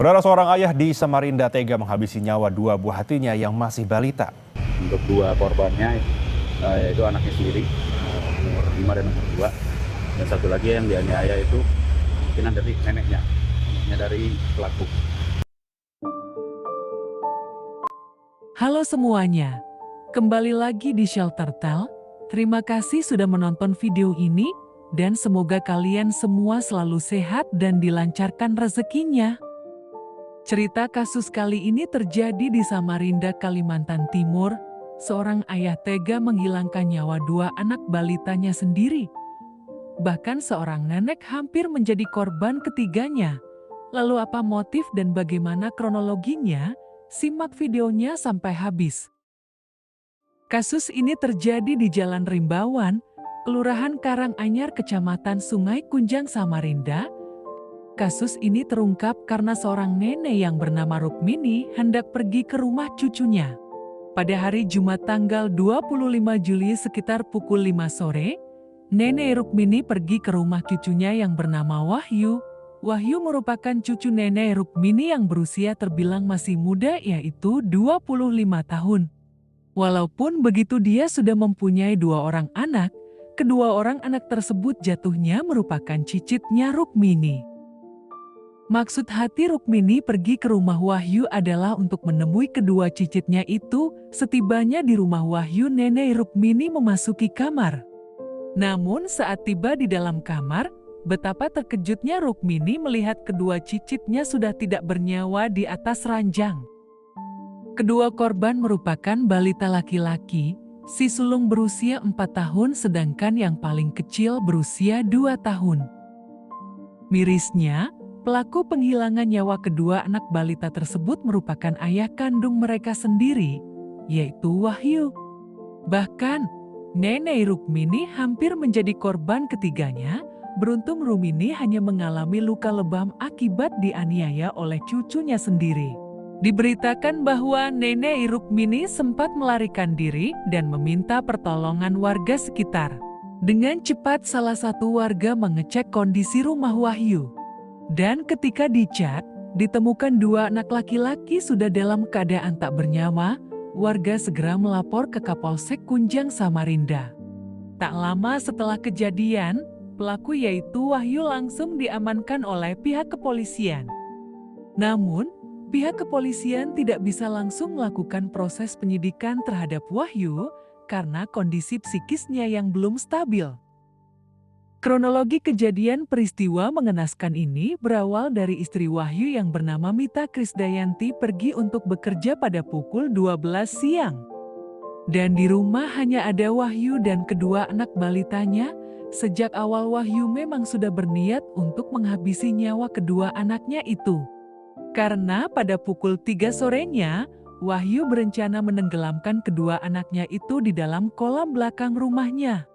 Saudara, seorang ayah di Samarinda tega menghabisi nyawa dua buah hatinya yang masih balita. Untuk dua korbannya, yaitu anaknya sendiri, umur 5 dan umur 2. Dan satu lagi yang dianiaya itu mungkinan dari neneknya dari pelaku. Halo semuanya, kembali lagi di Shelter Tale. Terima kasih sudah menonton video ini, dan semoga kalian semua selalu sehat dan dilancarkan rezekinya. Cerita kasus kali ini terjadi di Samarinda, Kalimantan Timur. Seorang ayah tega menghilangkan nyawa dua anak balitanya sendiri. Bahkan seorang nenek hampir menjadi korban ketiganya. Lalu apa motif dan bagaimana kronologinya? Simak videonya sampai habis. Kasus ini terjadi di Jalan Rimbawan, Kelurahan Karanganyar, Kecamatan Sungai Kunjang, Samarinda. Kasus ini terungkap karena seorang nenek yang bernama Rukmini hendak pergi ke rumah cucunya. Pada hari Jumat tanggal 25 Juli sekitar pukul 5 sore, nenek Rukmini pergi ke rumah cucunya yang bernama Wahyu. Wahyu merupakan cucu nenek Rukmini yang berusia terbilang masih muda, yaitu 25 tahun. Walaupun begitu dia sudah mempunyai dua orang anak, kedua orang anak tersebut jatuhnya merupakan cicitnya Rukmini. Maksud hati Rukmini pergi ke rumah Wahyu adalah untuk menemui kedua cicitnya itu. Setibanya di rumah Wahyu, nenek Rukmini memasuki kamar. Namun saat tiba di dalam kamar, betapa terkejutnya Rukmini melihat kedua cicitnya sudah tidak bernyawa di atas ranjang. Kedua korban merupakan balita laki-laki, si sulung berusia 4 tahun sedangkan yang paling kecil berusia 2 tahun. Mirisnya, pelaku penghilangan nyawa kedua anak balita tersebut merupakan ayah kandung mereka sendiri, yaitu Wahyu. Bahkan, nenek Rukmini hampir menjadi korban ketiganya. Beruntung Rukmini hanya mengalami luka lebam akibat dianiaya oleh cucunya sendiri. Diberitakan bahwa nenek Rukmini sempat melarikan diri dan meminta pertolongan warga sekitar. Dengan cepat salah satu warga mengecek kondisi rumah Wahyu. Dan ketika dicek, ditemukan dua anak laki-laki sudah dalam keadaan tak bernyawa. Warga segera melapor ke Kapolsek Kunjang, Samarinda. Tak lama setelah kejadian, pelaku yaitu Wahyu langsung diamankan oleh pihak kepolisian. Namun, pihak kepolisian tidak bisa langsung melakukan proses penyidikan terhadap Wahyu karena kondisi psikisnya yang belum stabil. Kronologi kejadian peristiwa mengenaskan ini berawal dari istri Wahyu yang bernama Mita Krisdayanti pergi untuk bekerja pada pukul 12 siang. Dan di rumah hanya ada Wahyu dan kedua anak balitanya. Sejak awal Wahyu memang sudah berniat untuk menghabisi nyawa kedua anaknya itu. Karena pada pukul 3 sorenya, Wahyu berencana menenggelamkan kedua anaknya itu di dalam kolam belakang rumahnya.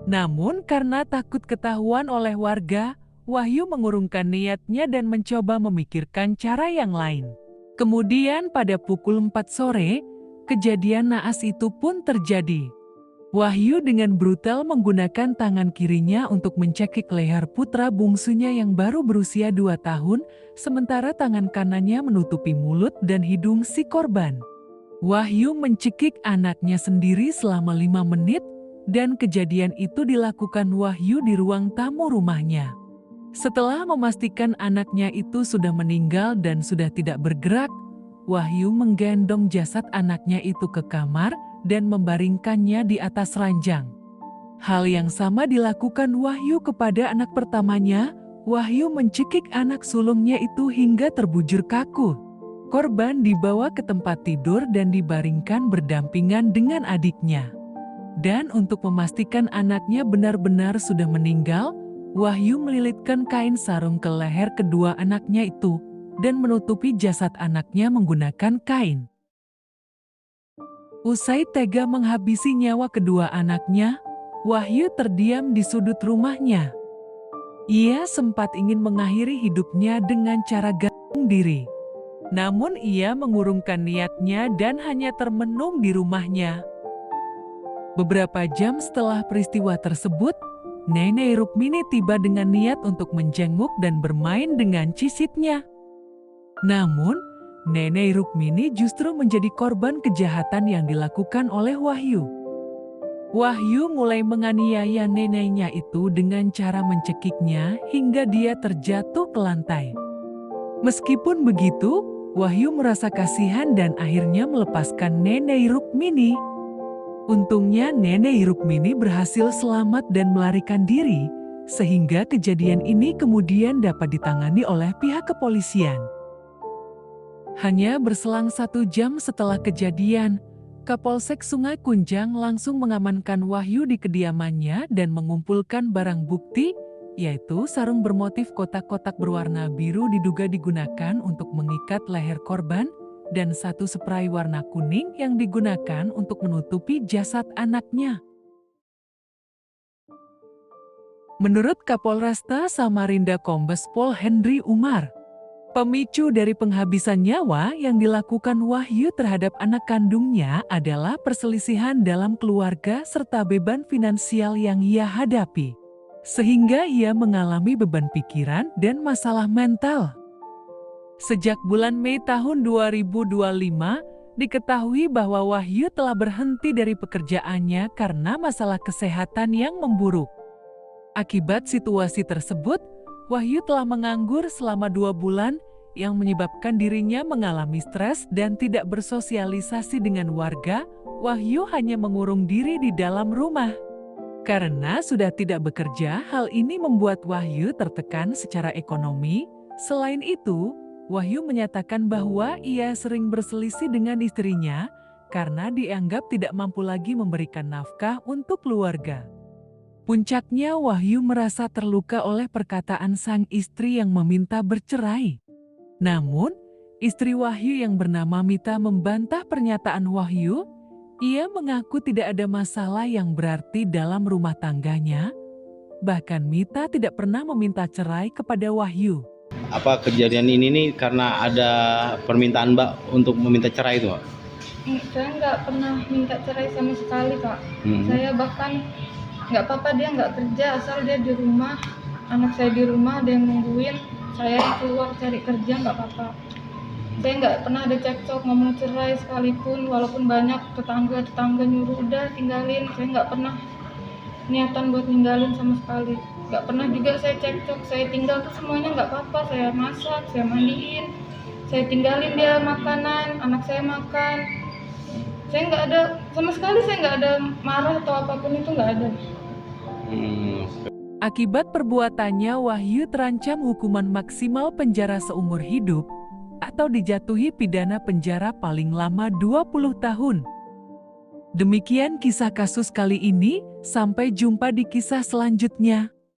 Namun karena takut ketahuan oleh warga, Wahyu mengurungkan niatnya dan mencoba memikirkan cara yang lain. Kemudian pada pukul 4 sore, kejadian naas itu pun terjadi. Wahyu dengan brutal menggunakan tangan kirinya untuk mencekik leher putra bungsunya yang baru berusia 2 tahun, sementara tangan kanannya menutupi mulut dan hidung si korban. Wahyu mencekik anaknya sendiri selama 5 menit, dan kejadian itu dilakukan Wahyu di ruang tamu rumahnya. Setelah memastikan anaknya itu sudah meninggal dan sudah tidak bergerak, Wahyu menggendong jasad anaknya itu ke kamar dan membaringkannya di atas ranjang. Hal yang sama dilakukan Wahyu kepada anak pertamanya. Wahyu mencekik anak sulungnya itu hingga terbujur kaku. Korban dibawa ke tempat tidur dan dibaringkan berdampingan dengan adiknya. Dan untuk memastikan anaknya benar-benar sudah meninggal, Wahyu melilitkan kain sarung ke leher kedua anaknya itu dan menutupi jasad anaknya menggunakan kain. Usai tega menghabisi nyawa kedua anaknya, Wahyu terdiam di sudut rumahnya. Ia sempat ingin mengakhiri hidupnya dengan cara gantung diri. Namun ia mengurungkan niatnya dan hanya termenung di rumahnya. Beberapa jam setelah peristiwa tersebut, Nenek Rukmini tiba dengan niat untuk menjenguk dan bermain dengan cicitnya. Namun, Nenek Rukmini justru menjadi korban kejahatan yang dilakukan oleh Wahyu. Wahyu mulai menganiaya neneknya itu dengan cara mencekiknya hingga dia terjatuh ke lantai. Meskipun begitu, Wahyu merasa kasihan dan akhirnya melepaskan Nenek Rukmini. Untungnya Nenek Rukmini berhasil selamat dan melarikan diri, sehingga kejadian ini kemudian dapat ditangani oleh pihak kepolisian. Hanya berselang 1 jam setelah kejadian, Kapolsek Sungai Kunjang langsung mengamankan Wahyu di kediamannya dan mengumpulkan barang bukti, yaitu sarung bermotif kotak-kotak berwarna biru diduga digunakan untuk mengikat leher korban, dan 1 spray warna kuning yang digunakan untuk menutupi jasad anaknya. Menurut Kapolresta Samarinda Kombes Pol Henry Umar, pemicu dari penghabisan nyawa yang dilakukan Wahyu terhadap anak kandungnya adalah perselisihan dalam keluarga serta beban finansial yang ia hadapi, sehingga ia mengalami beban pikiran dan masalah mental. Sejak bulan Mei tahun 2025, diketahui bahwa Wahyu telah berhenti dari pekerjaannya karena masalah kesehatan yang memburuk. Akibat situasi tersebut, Wahyu telah menganggur selama 2 bulan yang menyebabkan dirinya mengalami stres dan tidak bersosialisasi dengan warga. Wahyu hanya mengurung diri di dalam rumah. Karena sudah tidak bekerja, hal ini membuat Wahyu tertekan secara ekonomi. Selain itu, Wahyu menyatakan bahwa ia sering berselisih dengan istrinya karena dianggap tidak mampu lagi memberikan nafkah untuk keluarga. Puncaknya, Wahyu merasa terluka oleh perkataan sang istri yang meminta bercerai. Namun, istri Wahyu yang bernama Mita membantah pernyataan Wahyu. Ia mengaku tidak ada masalah yang berarti dalam rumah tangganya. Bahkan Mita tidak pernah meminta cerai kepada Wahyu. Apa kejadian ini nih karena ada permintaan Mbak untuk meminta cerai itu, Mbak? Saya nggak pernah minta cerai sama sekali, Kak. Saya bahkan nggak apa-apa dia nggak kerja, asal dia di rumah, anak saya di rumah, ada yang nungguin, saya keluar cari kerja nggak apa-apa. Saya nggak pernah ada cekcok ngomong cerai sekalipun, walaupun banyak tetangga nyuruh udah tinggalin, saya nggak pernah niatan buat ninggalin sama sekali. Nggak pernah juga saya cekcok, saya tinggal tuh semuanya nggak apa-apa, saya masak, saya mandiin, saya tinggalin dia makanan, anak saya makan. Saya nggak ada, sama sekali saya nggak ada marah atau apapun itu nggak ada. Akibat perbuatannya, Wahyu terancam hukuman maksimal penjara seumur hidup atau dijatuhi pidana penjara paling lama 20 tahun. Demikian kisah kasus kali ini, sampai jumpa di kisah selanjutnya.